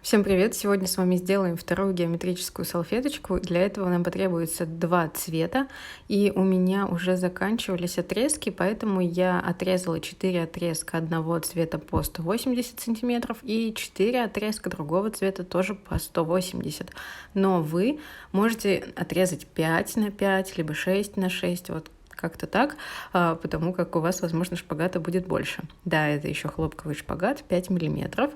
Всем привет! Сегодня с вами сделаем вторую геометрическую салфеточку. Для этого нам потребуется два цвета. И у меня уже заканчивались отрезки, поэтому я отрезала 4 отрезка одного цвета по 180 сантиметров и 4 отрезка другого цвета тоже по 180. Но вы можете отрезать 5 на 5, либо 6 на 6, вот как-то так, потому как у вас, возможно, шпагата будет больше. Да, это еще хлопковый шпагат 5 миллиметров.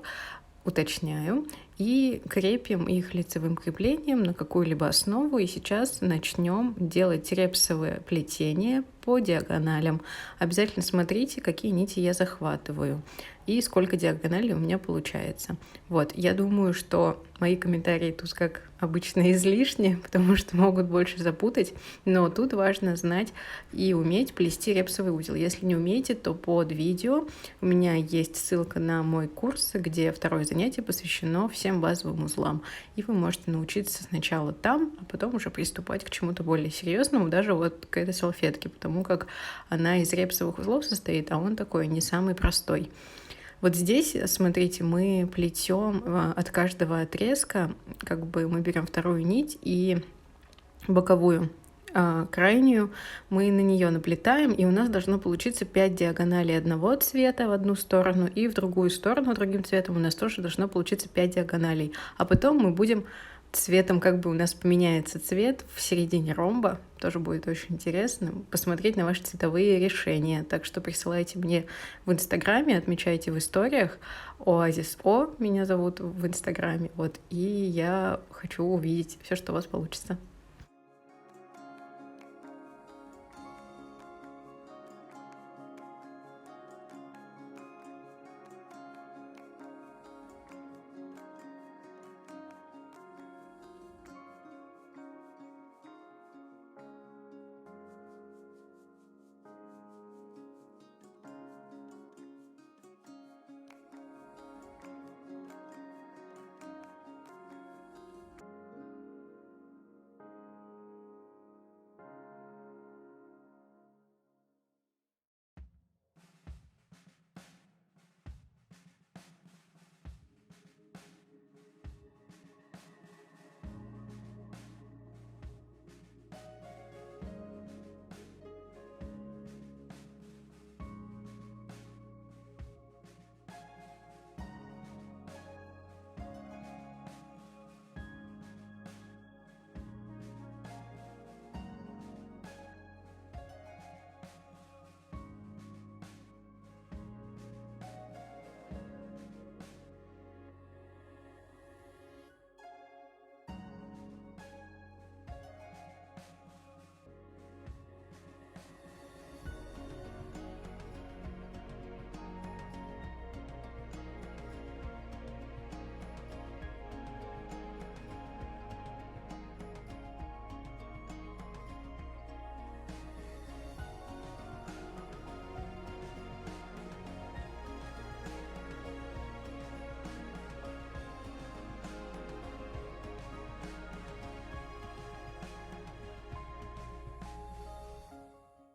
Уточняю, и крепим их лицевым креплением на какую-либо основу. И сейчас начнем делать репсовое плетение по диагоналям. Обязательно смотрите, какие нити я захватываю и сколько диагоналей у меня получается. Вот, я думаю, что мои комментарии тут, как обычно, излишни, потому что могут больше запутать, но тут важно знать и уметь плести репсовый узел. Если не умеете, то под видео у меня есть ссылка на мой курс, где второе занятие посвящено всем базовым узлам. И вы можете научиться сначала там, а потом уже приступать к чему-то более серьезному, даже вот к этой салфетке, потому как она из репсовых узлов состоит, а он такой не самый простой. Вот здесь, смотрите, мы плетем от каждого отрезка, как бы мы берем вторую нить и боковую крайнюю мы на нее наплетаем, и у нас должно получиться 5 диагоналей одного цвета в одну сторону, и в другую сторону другим цветом у нас тоже должно получиться 5 диагоналей. А потом мы будем цветом, как бы у нас поменяется цвет в середине ромба, тоже будет очень интересно посмотреть на ваши цветовые решения. Так что присылайте мне в Инстаграме, отмечайте в историях. Оазис О меня зовут в Инстаграме, вот, и я хочу увидеть все, что у вас получится.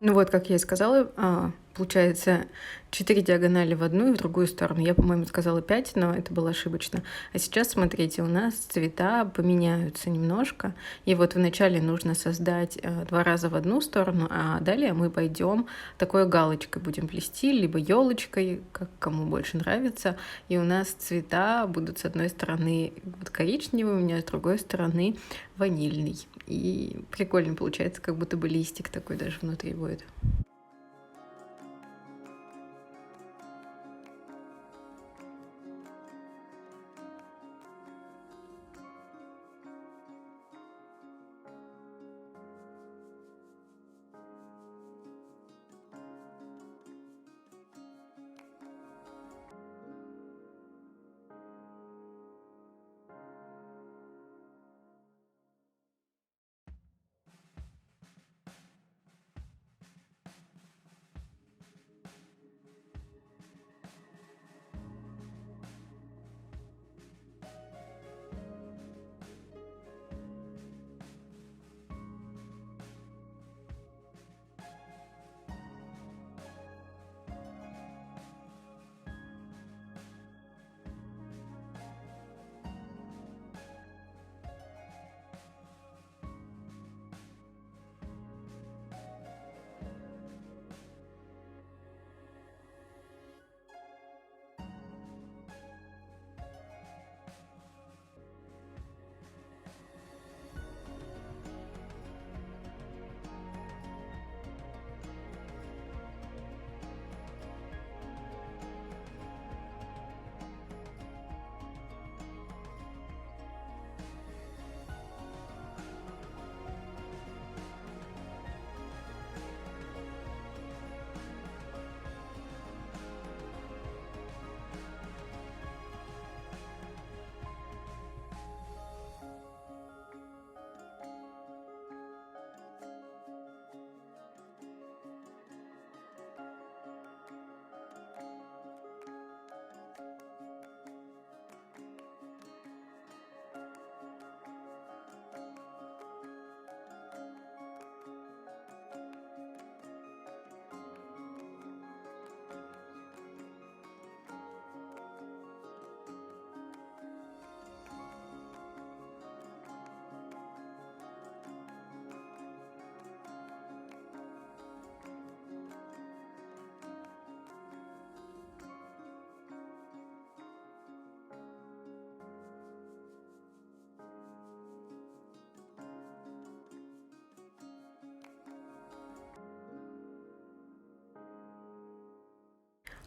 Ну вот, как я и сказала, получается 4 диагонали в одну и в другую сторону. Я, по-моему, сказала 5, но это было ошибочно. А сейчас, смотрите, у нас цвета поменяются немножко. И вот вначале нужно создать 2 раза в одну сторону, а далее мы пойдем такой галочкой будем плести, либо елочкой, как кому больше нравится. И у нас цвета будут с одной стороны вот коричневый, у меня с другой стороны ванильный. И прикольно получается, как будто бы листик такой даже внутри будет.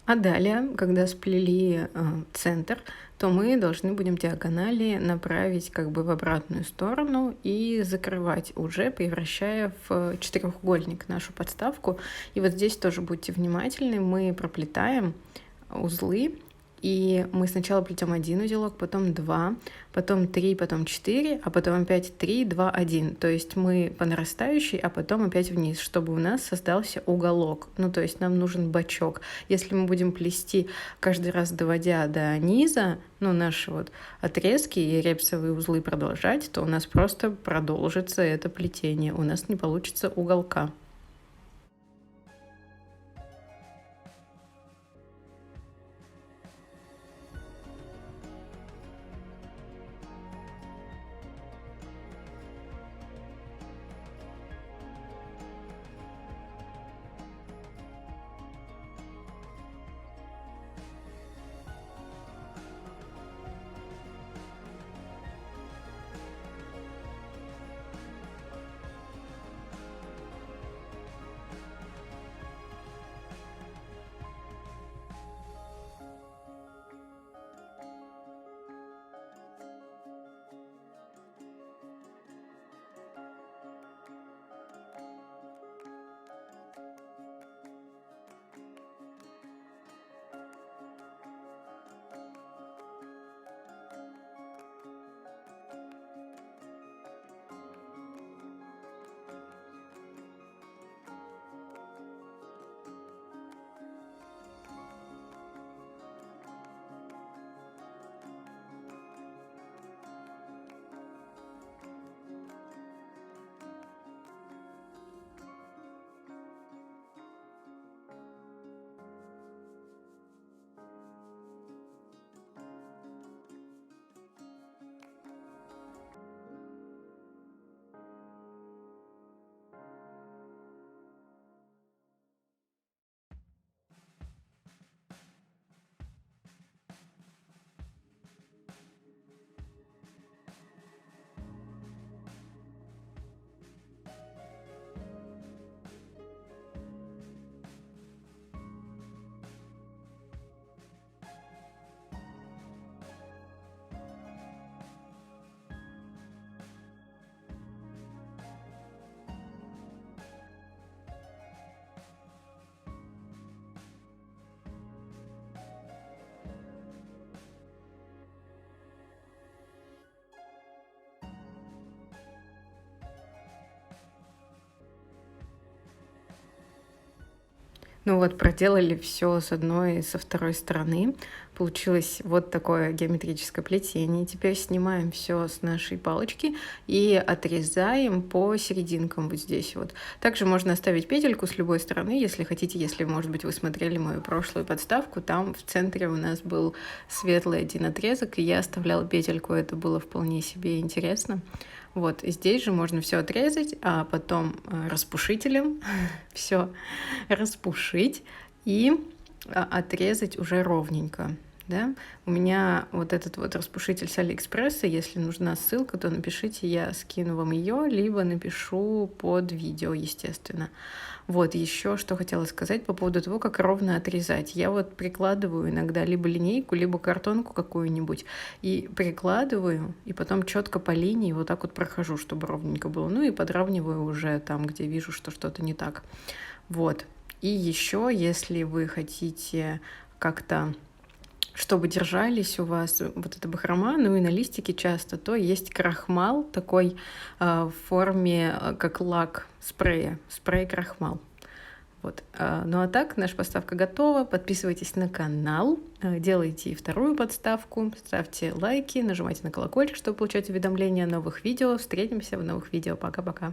А далее, когда сплели центр, то мы должны будем диагонали направить как бы в обратную сторону и закрывать, уже превращая в четырехугольник нашу подставку. И вот здесь тоже будьте внимательны, мы проплетаем узлы, и мы сначала плетем один узелок, потом два, потом три, потом четыре, а потом опять три, два, один. То есть мы по нарастающей, а потом опять вниз, чтобы у нас создался уголок. Ну, то есть нам нужен бочок. Если мы будем плести каждый раз, доводя до низа, ну, наши вот отрезки и репсовые узлы продолжать, то у нас просто продолжится это плетение. У нас не получится уголка. Ну вот, проделали все с одной и со второй стороны. Получилось вот такое геометрическое плетение. Теперь снимаем все с нашей палочки и отрезаем по серединкам вот здесь вот. Также можно оставить петельку с любой стороны, если хотите. Если, может быть, вы смотрели мою прошлую подставку, там в центре у нас был светлый один отрезок, и я оставляла петельку. Это было вполне себе интересно. Вот, и здесь же можно все отрезать, а потом распушителем все распушить и отрезать уже ровненько. Да? У меня вот этот вот распушитель с Алиэкспресса, если нужна ссылка, то напишите, я скину вам ее, либо напишу под видео, естественно. Вот, еще что хотела сказать по поводу того, как ровно отрезать. Я вот прикладываю иногда либо линейку, либо картонку какую-нибудь, и прикладываю, и потом четко по линии вот так вот прохожу, чтобы ровненько было. Ну и подравниваю уже там, где вижу, что что-то не так. Вот. И еще, если вы хотите как-то, чтобы держались у вас вот эта бахрома, ну и на листике часто, то есть крахмал такой в форме, как лак спрея, спрей-крахмал. Вот. Ну а так, наша подставка готова. Подписывайтесь на канал, делайте вторую подставку, ставьте лайки, нажимайте на колокольчик, чтобы получать уведомления о новых видео. Встретимся в новых видео. Пока-пока.